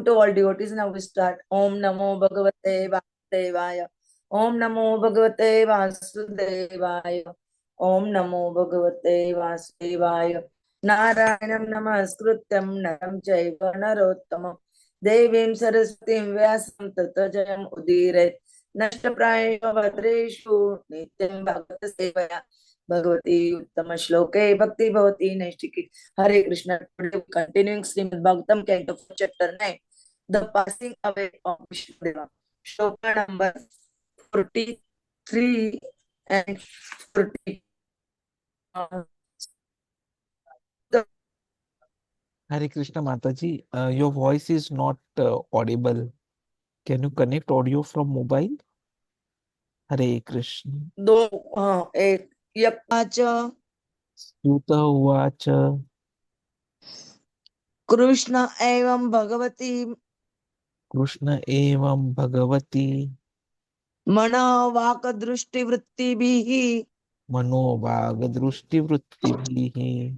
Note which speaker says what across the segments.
Speaker 1: Welcome to all devotees. Now we start. Om Namo Bhagavate Vasudevaya. Om Namo Bhagavate Vasudevaya. Om Namo Bhagavate Vasudevaya. Narayanam Namaskrutyam Naram Chaiva Narottamam Devim Saraswatim Vyasam Tato Jayam Udire Nashtaprayo Vadreshu Nityam Bhagavata Sevaya Bhagavati Uttama Shloke Bhakti Bhavati Naishtiki. Hare Krishna. Today continuing Srimad Bhagavatam, Canto 4, Chapter 9, the passing away of Bhīṣmadeva. Shloka number 43 and 40.
Speaker 2: Hare Krishna Mataji, your voice is not audible. Can you connect audio from mobile? Hare Krishna.
Speaker 1: एक यप्पाच
Speaker 2: Yuta Uvacha
Speaker 1: Krishna एवं Bhagwati
Speaker 2: Krishna Evam Bhagavati
Speaker 1: मनो वाक दृष्टि वृत्तिभिः
Speaker 2: Mano Bhagadrushti Vrittibhihi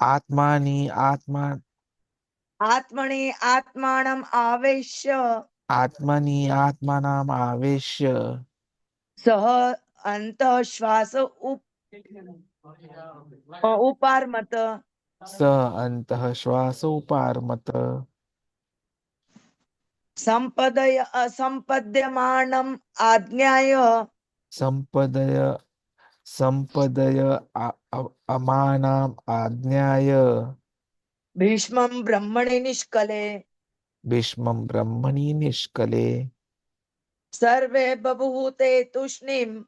Speaker 2: Atmani Atma
Speaker 1: आत्मनि आत्मानं आवेश्य
Speaker 2: Atmani Atmanam Aveshya
Speaker 1: सह अंतः श्वास उपारमत
Speaker 2: Sa Antah Shwasa Uparmata
Speaker 1: संपदय असंपद्यमानम आज्ञाय
Speaker 2: Sampadaya Amanam Ajnaya
Speaker 1: भीष्मं ब्रह्मणि निष्कले
Speaker 2: Bhīṣmam Brahmani Nishkale
Speaker 1: सर्वे बभूते तूष्णीं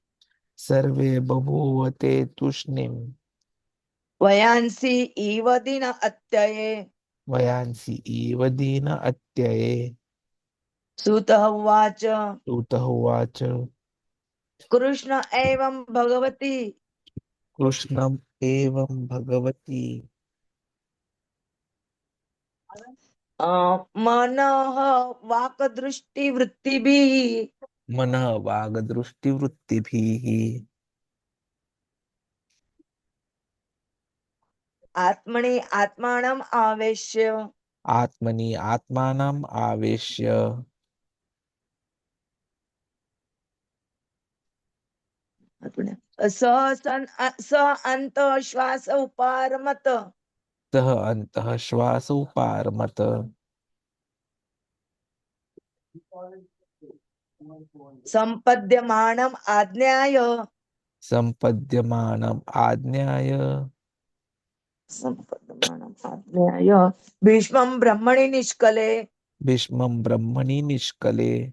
Speaker 2: Sarve Babhuvate Tushnim
Speaker 1: वयांसि इव दिन अत्यये
Speaker 2: Vayansi Evadina Atyaye
Speaker 1: सूतः उवाच
Speaker 2: Tutahuvacha
Speaker 1: कृष्ण एवं भगवती
Speaker 2: Krishnam Evam Bhagavati
Speaker 1: मनः वाक्दृष्टि वृत्तिभिः
Speaker 2: Mana Vagadrushti Vrittibhihi
Speaker 1: आत्मनि आत्मानं आवेश्य
Speaker 2: Atmani Atmanam Aveshya
Speaker 1: स अंत श्वास उपारमत
Speaker 2: Tah Antah Shwasa Uparmata
Speaker 1: संपद्यमानम आज्ञाय
Speaker 2: Sampadyamanam Ajnaya
Speaker 1: संपद्यमानम आज्ञाय भीष्मं ब्रह्मणि निष्कले
Speaker 2: Bhīṣmam Brahmani Nishkale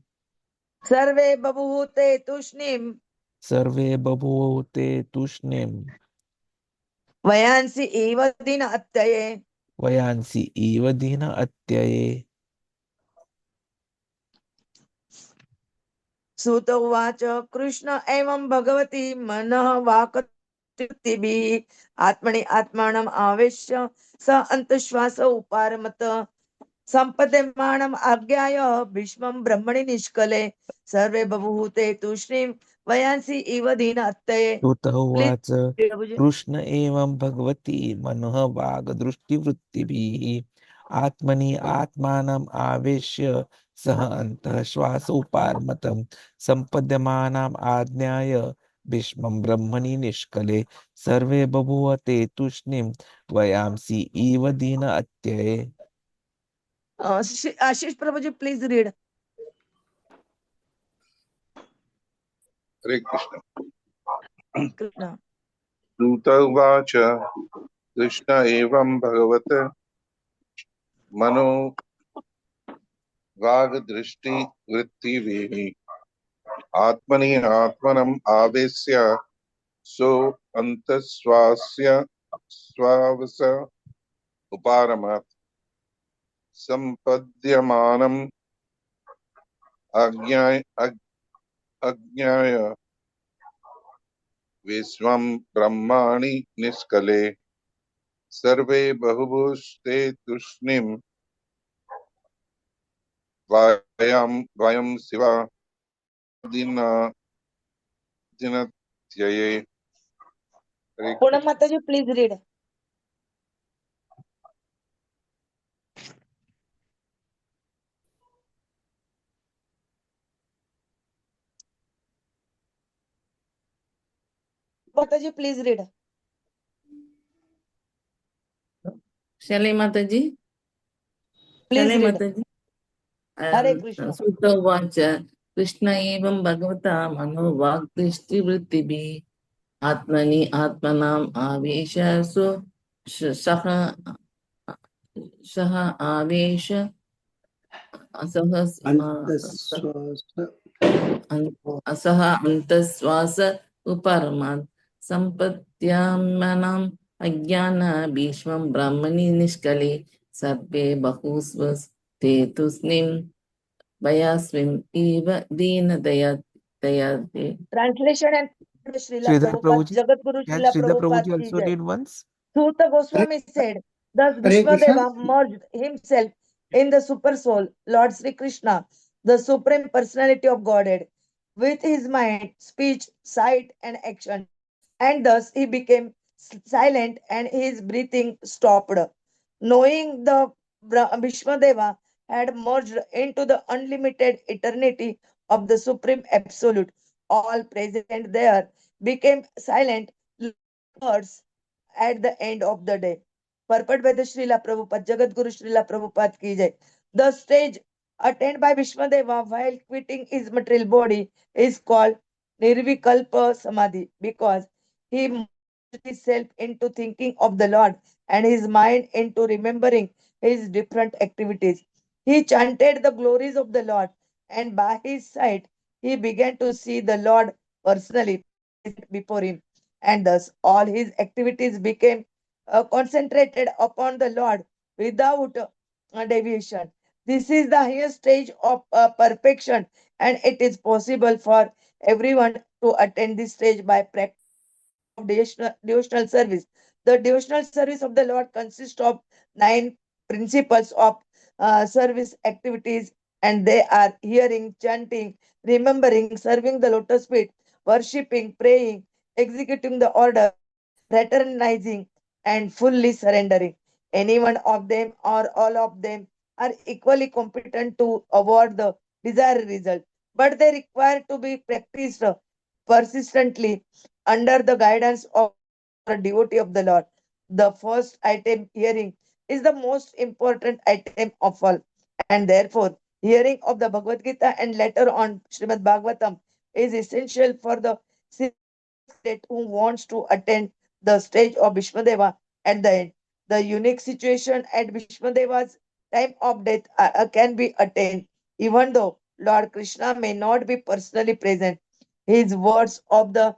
Speaker 1: सर्वे बभूते तूष्णीं
Speaker 2: Sarve Babhuvate Tushnim
Speaker 1: वयांसि इव दिन अत्यये
Speaker 2: Vayansi Evadina Atyaye
Speaker 1: सूत उवाच कृष्ण एवं भगवती मनः वाक्तिभिः आत्मनि आत्मानं आवेश्य स अंतश्वास उपारमत संपद्यमानम आज्ञाय भीष्मं ब्रह्मणि निष्कले सर्वे बभूते तूष्णीं वयांसि इव दिन अत्यये
Speaker 2: Tutahuvacha
Speaker 1: please
Speaker 2: Krishna Evam Bhagavati Manoha Vagadrushti Vrittibhihi Atmani Atmanam Aveshya Saha Antah Shwasa Uparmatam Sampadyamanam Ajnaya Bhīṣmam Brahmani Nishkale Sarve Babhuvate Tushnim Vayamsi Evadina Atyaye
Speaker 1: Ashish Prabhu ji please read
Speaker 3: Hare Krishna.
Speaker 1: Krishna
Speaker 3: दूत उवाच कृष्ण एवं भगवत मनो वागदृष्टि वृत्तिभिः आत्मनि आत्मनम् आवेश्य सो अन्तःश्वास्य श्वास उपारमत् सम्पद्यमानम् अज्ञाय विश्वं ब्रह्माणि निष्कले सर्वे बहुभूते तूष्णीं वयं Shiva दिनत्यये Hare
Speaker 1: Poonam
Speaker 3: Krishna.
Speaker 1: Mataji, please read. Mataji, please read.
Speaker 4: Shall I, Mataji?
Speaker 1: Please
Speaker 4: Shall I,
Speaker 1: read.
Speaker 4: Mataji?
Speaker 1: Hare Krishna.
Speaker 4: Sutta Vacha Krishna evam Bhagavata Mano Vakdishti Vrittibi Atmani Atmanam Avesha So Saha Avesha Asahas
Speaker 5: Antaswasa
Speaker 4: Asaha Antaswasa Uparamad Sampatyamanam Ajnana Bhishmam Brahmani Nishkali Sarve Bahusvas Tetusnim Vayasvim Eva Dina Dayate.
Speaker 1: Translation and Srila
Speaker 2: Sridhar
Speaker 1: Prabhupada,
Speaker 2: Prabhuji,
Speaker 1: Jagadguru
Speaker 2: can
Speaker 1: Srila
Speaker 2: Sridhar
Speaker 1: Prabhupada
Speaker 2: Prabhuji
Speaker 1: ki
Speaker 2: also
Speaker 1: jai.
Speaker 2: read once?
Speaker 1: Suta
Speaker 5: Hare
Speaker 1: Goswami said, thus
Speaker 5: Hare Krishna.
Speaker 1: Bhīṣmadeva merged himself in the Supersoul, Lord Śrī Kṛṣṇa, the Supreme Personality of Godhead, with his mind, speech, sight, and action. And thus he became silent and his breathing stopped. Knowing the Bhīṣmadeva had merged into the unlimited eternity of the Supreme Absolute, all present there became silent like birds at the end of the day. Purport by the Srila Prabhupada, Jagadguru Srila Prabhupada ki jai. The stage attained by Bhīṣmadeva while quitting his material body is called nirvikalpa-samādhi because he merged himself into thinking of the Lord and his mind into remembering his different activities. He chanted the glories of the Lord, and by his sight he began to see the Lord personally present before him, and thus all his activities became concentrated upon the Lord without deviation. This is the highest stage of perfection, and it is possible for everyone to attain this stage by practice of devotional service. The devotional service of the Lord consists of 9 principles of service activities, and they are hearing, chanting, remembering, serving the lotus feet, worshipping, praying, executing the order, fraternizing, and fully surrendering. Any one of them or all of them are equally competent to award the desired result, but they require to be practiced persistently under the guidance of a devotee of the Lord. The first item, hearing, is the most important item of all, and therefore, hearing of the Bhagavad Gita and later on Srimad Bhagavatam is essential for the state who wants to attend the stage of Bhīṣmadeva at the end. The unique situation at Bhīṣmadeva's time of death can be attained, even though Lord Krishna may not be personally present. His words of the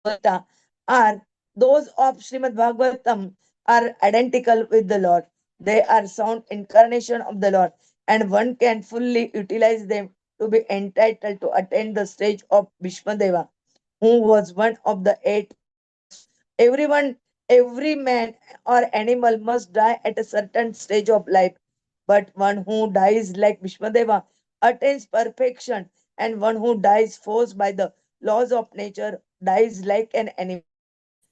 Speaker 1: Gita are those of Srimad Bhagavatam are identical with the Lord. They are sound incarnation of the Lord, and one can fully utilize them to be entitled to attain the stage of Bhīṣmadeva, who was one of the 8. Everyone, every man or animal must die at a certain stage of life, but one who dies like Bhishmadeva attains perfection, and one who dies forced by the laws of nature dies like an animal.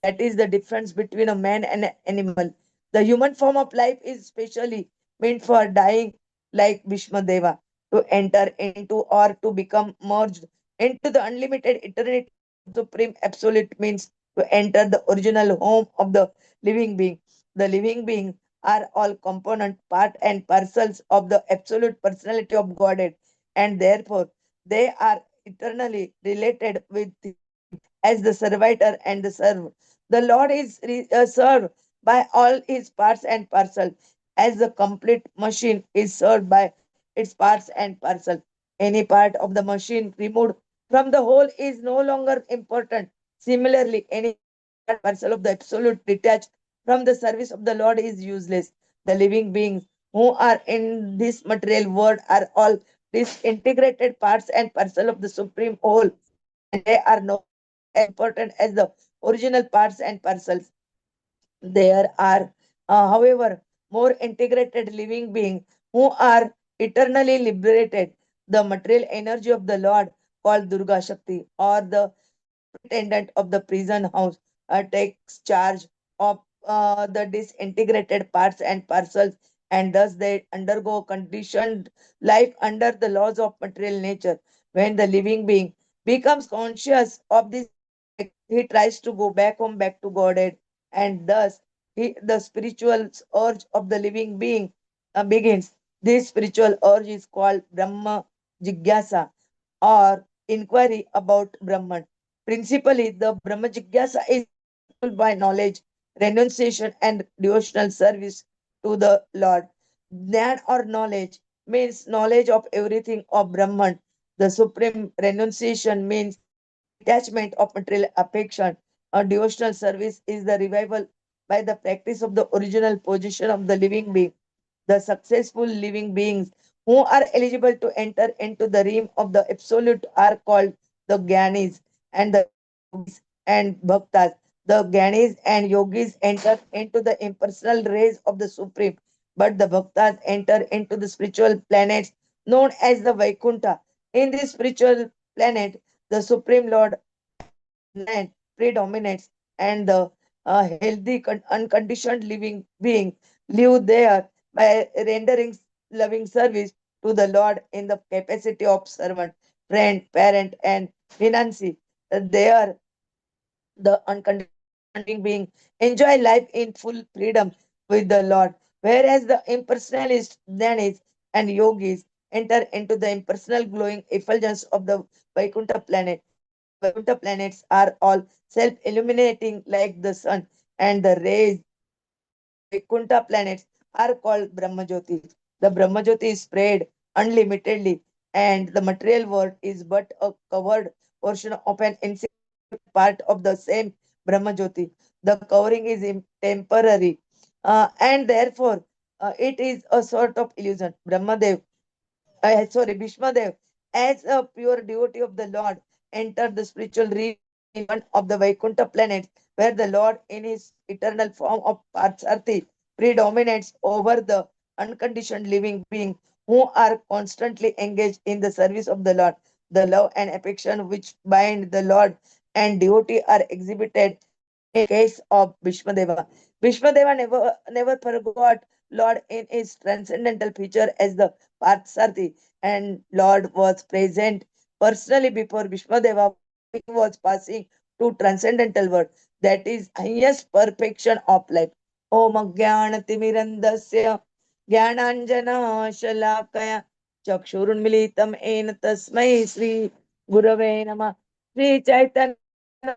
Speaker 1: That is the difference between a man and an animal. The human form of life is specially meant for dying like Bhishmadeva, to enter into or to become merged into the unlimited eternity of Supreme Absolute means to enter the original home of the living being. The living beings are all component, part, and parcels of the absolute personality of Godhead, and therefore they are eternally related with as the servitor and the served. The Lord is served by all his parts and parcel, as the complete machine is served by its parts and parcel. Any part of the machine removed from the whole is no longer important. Similarly, any parcel of the absolute detached from the service of the Lord is useless. The living beings who are in this material world are all disintegrated parts and parcel of the supreme whole, and they are no important as the original parts and parcels. There are, however, more integrated living beings who are eternally liberated. The material energy of the Lord, called Durga Shakti, or the superintendent of the prison house, takes charge of the disintegrated parts and parcels, and thus they undergo conditioned life under the laws of material nature. When the living being becomes conscious of this, he tries to go back home, back to Godhead, and thus the spiritual urge of the living being begins. This spiritual urge is called Brahma Jigyasa, or inquiry about Brahman. Principally, the Brahma Jigyasa is fueled by knowledge, renunciation, and devotional service to the Lord. Jnana or knowledge means knowledge of everything of Brahman. The supreme renunciation means detachment of material affection. A devotional service is the revival by the practice of the original position of the living being. The successful living beings who are eligible to enter into the realm of the absolute are called the Gyanis, and the yogis and bhaktas. The Gyanis and yogis enter into the impersonal rays of the Supreme, but the bhaktas enter into the spiritual planets known as the Vaikuntha. In this spiritual planet, the Supreme Lord and predominates, and the healthy, unconditioned living being live there by rendering loving service to the Lord in the capacity of servant, friend, parent, and financier. There, the unconditioned being enjoy life in full freedom with the Lord, whereas the impersonalist, Jnanis, and yogis enter into the impersonal glowing effulgence of the Vaikuntha planet. Vaikuntha planets are all self-illuminating like the sun, and the rays Vaikuntha planets are called Brahmajyoti. The Brahmajyoti is spread unlimitedly, and the material world is but a covered portion of an insignificant part of the same Brahmajyoti. The covering is temporary, and therefore it is a sort of illusion. Bhishmadeva, as a pure devotee of the Lord, entered the spiritual realm in one of the Vaikuntha planets, where the Lord, in his eternal form of Parsarthi, predominates over the unconditioned living being who are constantly engaged in the service of the Lord. The love and affection which bind the Lord and devotee are exhibited in case of Bhishmadeva. Bhishmadeva never forgot Lord in his transcendental feature as the Parthasarthi, and Lord was present personally before Bhishmadeva. He was passing to transcendental world, that is highest perfection of life. Om Jnanatimirandasya Jnananjana Shalakaya Chakshurunmilitam Ena Tasmai Sri Gurave Namah. Sri Chaitanya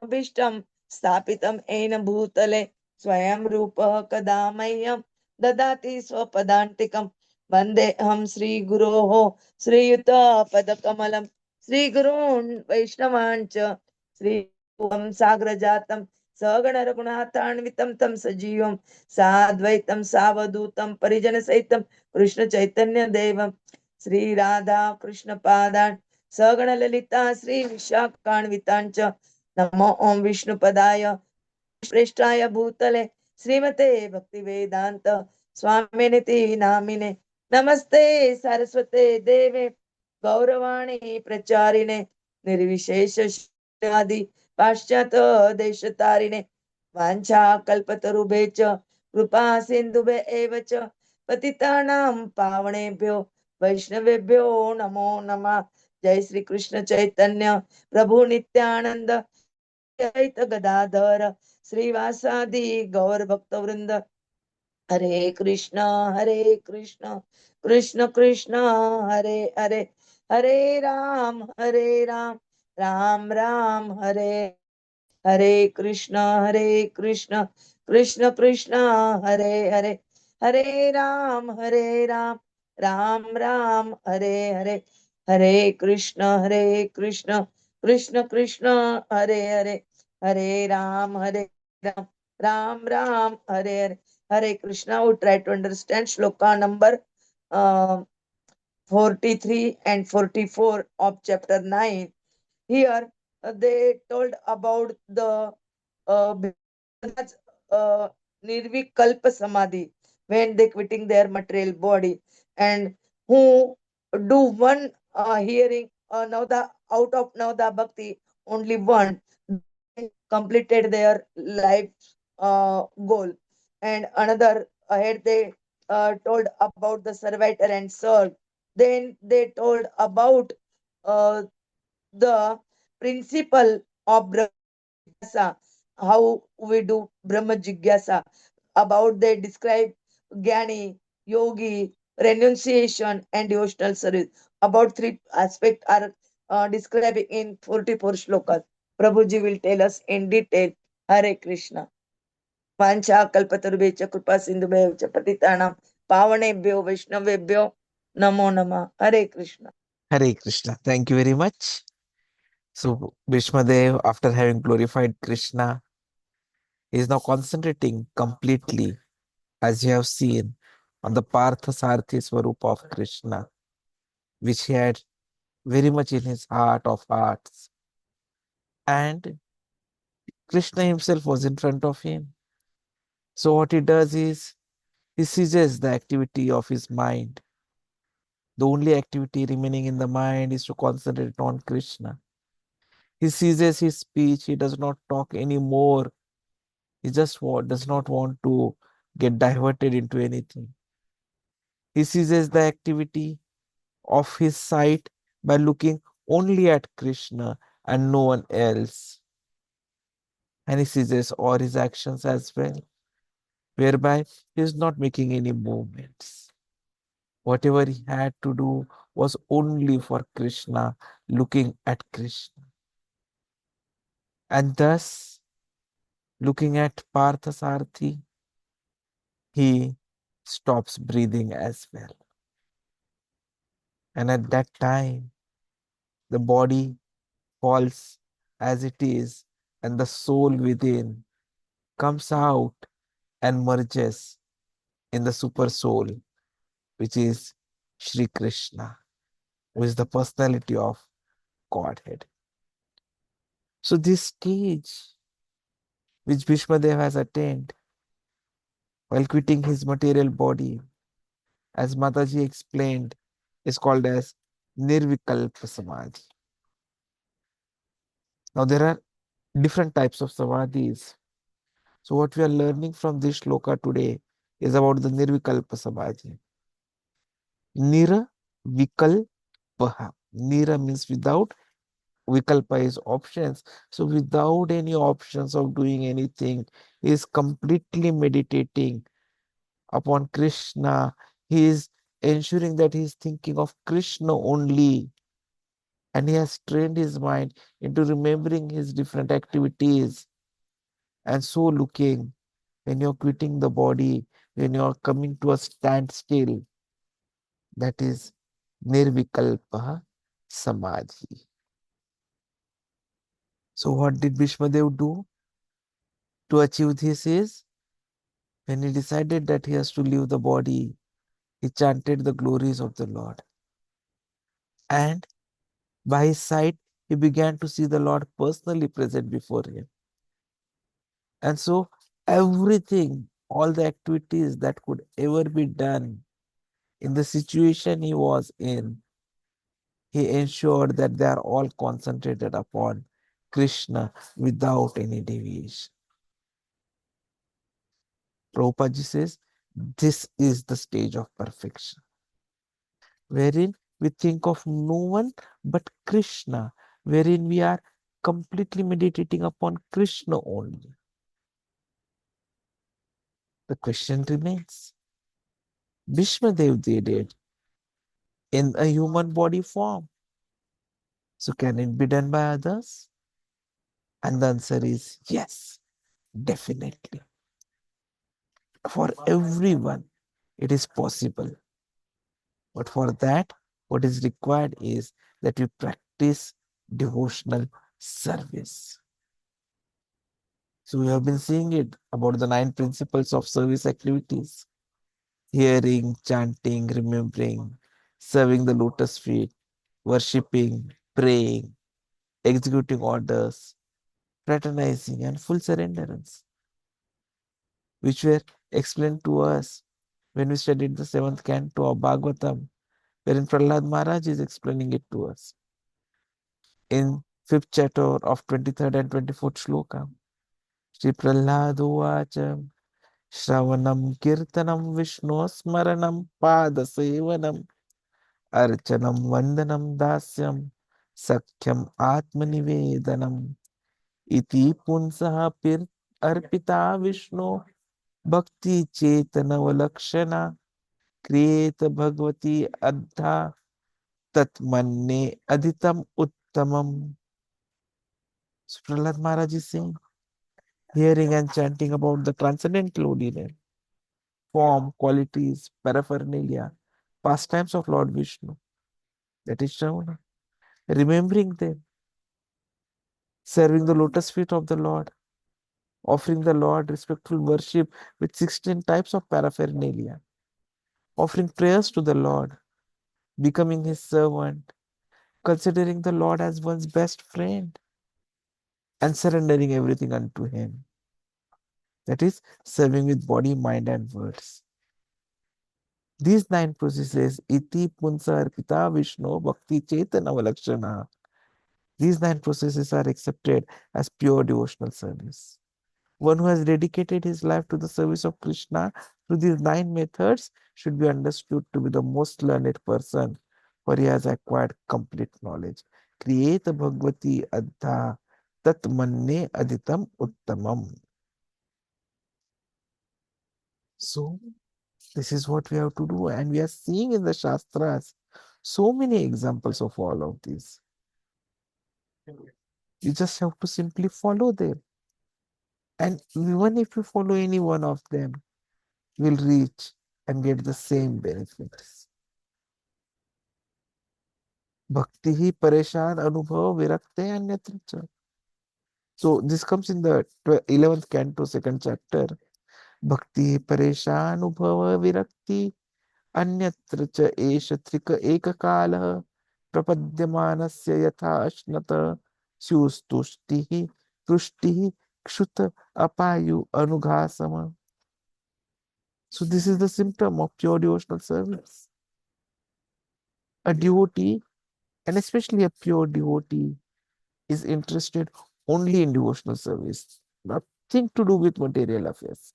Speaker 1: Bhishtam Stapitam Ena Bhutale Swayam Rupa Kadamayam Dadati Swapadantikam Vandeham Sri Guroho Sriyuta Padakamalam Sri Gurun Vaishnavancha Sri Om Sagrajatam Sagana Raghunathanvitam Tam Sajivam Sadvaitam Savadutam Parijana Saitam Krishna Chaitanya Devam Sri Radha Krishna Padan Sagana Lalita Sri Vishakkanvitancha Namo Om Vishnu Padaya Prestaya Bhutale Srimate Bhakti Vedanta Swaminiti Namine Namaste Saraswate Deve Gauravani Pracharine Nirvishesha Shadi Paschata Deshatarine Vancha Kalpatarubecha Krupa Sindhube Evacha Patitanam Pavanebhyo Vaishnavebhyo Namo Nama Jai Sri Krishna Chaitanya Prabhu Nityananda Advaita Gadadhara Srivasadi Gaur Bhakta Vrinda Hare Krishna Krishna Krishna Hare Hare Hare Ram Ram Ram Hare Hare Krishna Krishna Krishna Hare Hare Hare Ram Ram Ram Hare Hare Hare Krishna Krishna Krishna Hare Hare Hare Ram Ram Ram Hare Hare Hare Krishna. We try to understand shloka number 43 and 44 of chapter 9. Here they told about the uh, uh, nirvikalpa-samādhi, when they quitting their material body, and who do one hearing now the out of now the bhakti, only one completed their life goal. And another ahead they told about the servitor and served. Then they told about uh, the principle of Brahma Jigyasa, how we do Brahma Jigyasa. About they describe Gyani, Yogi, renunciation, and devotional service. About three aspects are described in 44 shlokas. Prabhuji will tell us in detail. Hare Krishna. वाञ्छा कल्पतरुभ्यश्च कृपा सिन्धुभ्यश्च पतितानां पावनेभ्यो वैष्णवेभ्यो नमो नमः. Hare Krishna.
Speaker 2: Hare Krishna. Thank you very much. So Bhīṣmadeva, after having glorified Krishna, is now concentrating completely, as you have seen, on the Partha Sarthi Swarupa of Krishna, which he had very much in his heart of hearts. And Krishna himself was in front of him. So what he does is, he ceases the activity of his mind. The only activity remaining in the mind is to concentrate on Krishna. He ceases his speech. He does not talk anymore. He just does not want to get diverted into anything. He ceases the activity of his sight by looking only at Krishna and no one else. And he ceases all his actions as well, whereby he is not making any movements. Whatever he had to do was only for Krishna, looking at Krishna. And thus, looking at Parthasarthi, he stops breathing as well. And at that time, the body falls as it is, and the soul within comes out and merges in the Supersoul, which is Śrī Kṛṣṇa, who is the personality of Godhead. So this stage which Bhīṣmadeva has attained while quitting his material body, as Mataji explained, is called as nirvikalpa-samādhi. Now there are different types of samadhis. So what we are learning from this shloka today is about the nirvikalpa-samādhi. Nira vikalpa. Nira means without, vikalpa is options. So without any options of doing anything, he is completely meditating upon Krishna. He is ensuring that he is thinking of Krishna only. And he has trained his mind into remembering his different activities. And so looking, when you're quitting the body, when you're coming to a standstill, that is nirvikalpa-samādhi. So what did Bhīṣmadeva do to achieve this is, when he decided that he has to leave the body, he chanted the glories of the Lord. And by his sight, he began to see the Lord personally present before him. And so everything, all the activities that could ever be done in the situation he was in, he ensured that they are all concentrated upon Krishna without any deviation. Prabhupada says, this is the stage of perfection, wherein we think of no one but Krishna, wherein we are completely meditating upon Krishna only. The question remains, Bhīṣmadeva did it in a human body form. So can it be done by others? And the answer is yes, definitely. For everyone, it is possible. But for that, what is required is that we practice devotional service. So we have been seeing it about the 9 principles of service activities: hearing, chanting, remembering, serving the lotus feet, worshipping, praying, executing orders, fraternizing, and full surrenderance, which were explained to us when we studied the 7th canto of Bhagavatam, wherein Prahlad Maharaj is explaining it to us in 5th chapter of 23rd and 24th shloka. Shri Prahlad Uvacha Shravanam Kirtanam Vishnu Smaranam Padasevanam Archanam Vandanam Dasyam Sakhyam Atmanivedanam Iti Punsaha Pir Arpita Vishnu Bhakti Chetana Valakshana Kriyeta Bhagavati Adha Tatmanne Aditam Uttamam. So Prahlad Maharaj is saying, hearing and chanting about the transcendental holiness, form, qualities, paraphernalia, pastimes of Lord Vishnu, that is Shravana, remembering them, serving the lotus feet of the Lord, offering the Lord respectful worship with 16 types of paraphernalia, offering prayers to the Lord, becoming his servant, considering the Lord as one's best friend, and surrendering everything unto him. That is, serving with body, mind, and words. These 9 processes, iti punsa arpita Vishnu bhakti chetana valakshana, these 9 processes are accepted as pure devotional service. One who has dedicated his life to the service of Krishna through these 9 methods should be understood to be the most learned person, for he has acquired complete knowledge. Kriyeta bhagavati adha tat manne aditam uttamam. So, this is what we have to do, and we are seeing in the Shastras so many examples of all of these. You just have to simply follow them. And even if you follow any one of them, you will reach and get the same benefits. Bhakti hi pareshan anubhav virakte anyatra cha. So this comes in the 11th canto, 2nd chapter. Bhakti hi pareshan anubhav virakti अन्यत्र च एष त्रिक एककालः प्रपद्यमानस्य यथा अश्नत स्युस्तुष्टिः तुष्टिः क्षुत अपायु अनुघासम. So this is the symptom of pure devotional service. A devotee, and especially a pure devotee, is interested only in devotional service, nothing to do with material affairs.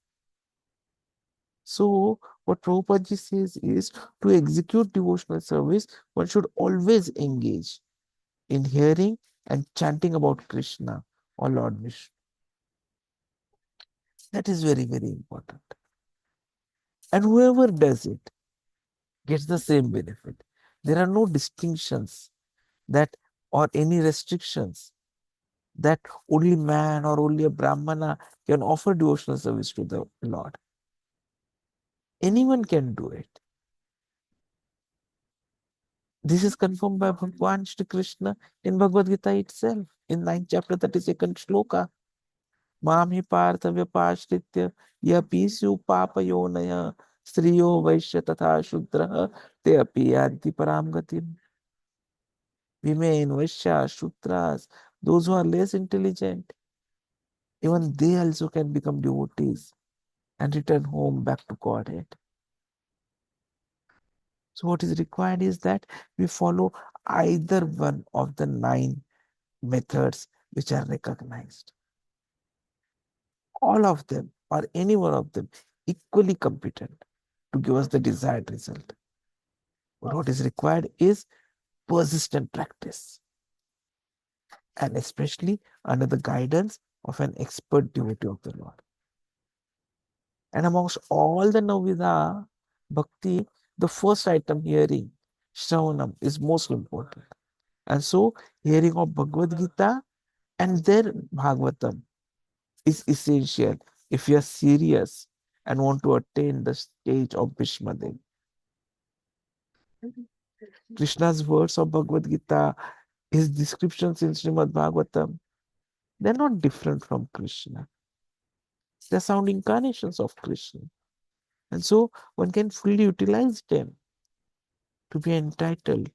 Speaker 2: So, what Prabhupada says is, to execute devotional service, one should always engage in hearing and chanting about Krishna or Lord Vishnu. That is very, very important. And whoever does it gets the same benefit. There are no distinctions that or any restrictions that only man or only a Brahmana can offer devotional service to the Lord. Anyone can do it. This is confirmed by Bhagwan Śrī Kṛṣṇa in Bhagavad Gita itself, in 9th chapter, 32nd shloka. Mam hi partha vyapashritya yapisyu papayonaya striyo vaishya tatha shudraha te api yanti param gatim. Women, vaishya, shudras, those who are less intelligent, even they also can become devotees and return home back to Godhead. So what is required is that we follow either one of the 9 methods which are recognized. All of them or any one of them equally competent to give us the desired result. But what is required is persistent practice, and especially under the guidance of an expert devotee of the Lord. And amongst all the Navida Bhakti, the first item, hearing, Shravanam, is most important. And so, hearing of Bhagavad Gita and then Bhagavatam is essential if you are serious and want to attain the stage of Bhīṣmadeva. Krishna's words of Bhagavad Gita, his descriptions in Srimad Bhagavatam, they're not different from Krishna. They're sound incarnations of Krishna. And so one can fully utilize them to be entitled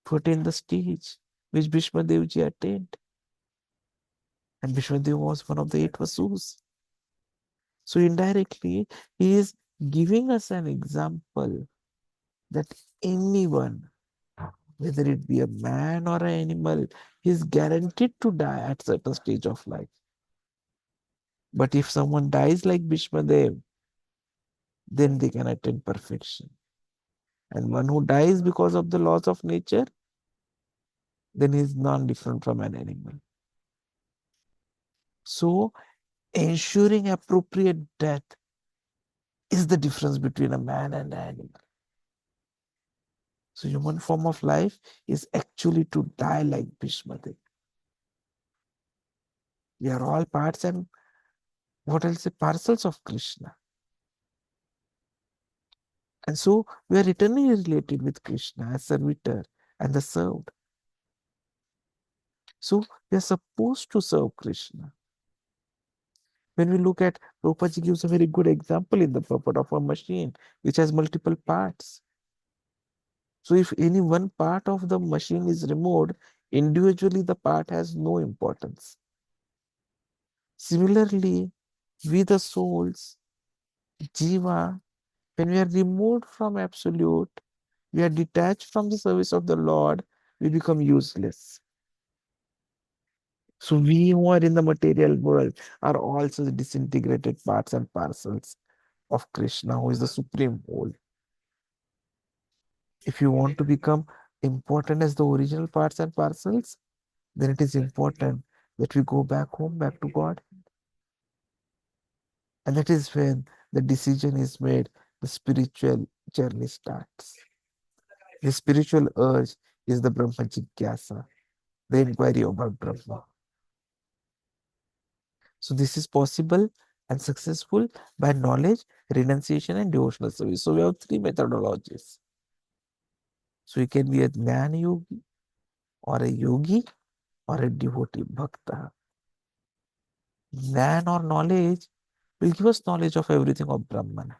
Speaker 2: to attain the stage which Bhīṣmadeva attained. And Bhīṣmadeva was one of the 8 Vasus. So indirectly, he is giving us an example that anyone, whether it be a man or an animal, is guaranteed to die at a certain stage of life. But if someone dies like Bhīṣmadeva, then they can attain perfection. And one who dies because of the laws of nature, then he is non-different from an animal. So, ensuring appropriate death is the difference between a man and an animal. So, human form of life is actually to die like Bhīṣmadeva. We are all parts and what I'll say, parcels of Krishna. And so, we are eternally related with Krishna as servitor and the served. So, we are supposed to serve Krishna. When we look at, Prabhupada gives a very good example in the purport of a machine which has multiple parts. So if any one part of the machine is removed, individually the part has no importance. Similarly, we the souls, Jiva, when we are removed from Absolute, we are detached from the service of the Lord, we become useless. So we who are in the material world are also the disintegrated parts and parcels of Krishna, who is the supreme whole. If you want to become important as the original parts and parcels, then it is important that we go back home, back to God. And that is when the decision is made, the spiritual journey starts. The spiritual urge is the Brahma Jigyasa, the inquiry about Brahma. So this is possible and successful by knowledge, renunciation, and devotional service. So we have three methodologies. So you can be a Jnana Yogi, or a yogi, or a devotee, bhakta. Jnana or knowledge will give us knowledge of everything of Brahman.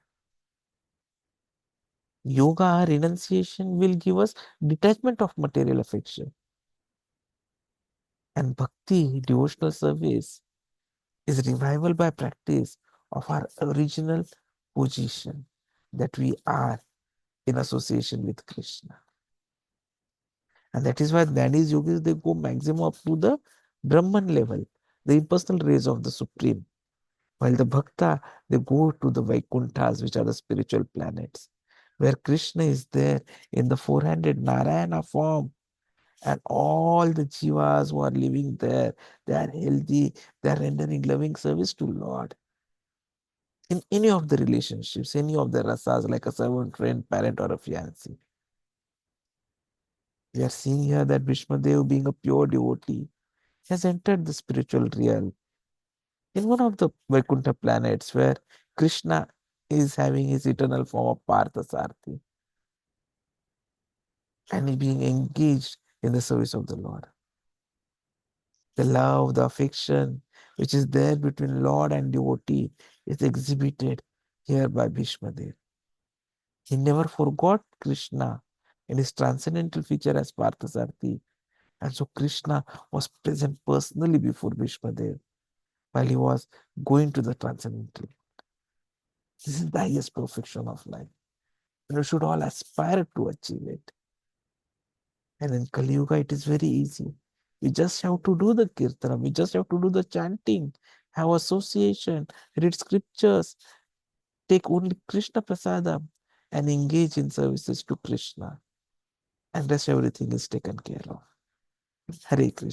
Speaker 2: Yoga, renunciation will give us detachment of material affection. And bhakti, devotional service, is revival by practice of our original position, that we are in association with Krishna. And that is why Jnanis yogis, they go maximum up to the Brahman level, the impersonal rays of the Supreme. While the Bhakta, they go to the Vaikunthas, which are the spiritual planets, where Krishna is there in the four-handed Narayana form. And all the jivas who are living there, they are healthy, they are rendering loving service to Lord. In any of the relationships, any of the rasas, like a servant, friend, parent, or a fiancé. We are seeing here that Bhīṣmadeva, being a pure devotee, has entered the spiritual realm in one of the Vaikuntha planets where Krishna is having his eternal form of Parthasarthi and he being engaged in the service of the Lord. The love, the affection which is there between Lord and devotee is exhibited here by Bhīṣmadeva. He never forgot Krishna in his transcendental feature as Parthasarthi. And so Krishna was present personally before Bhīṣmadeva while he was going to the transcendental. This is the highest perfection of life. And we should all aspire to achieve it. And in Kali Yuga, it is very easy. We just have to do the kirtana. We just have to do the chanting, have association, read scriptures, take only Krishna prasadam, and engage in services to Krishna. And rest everything is taken care of. Hare Krishna.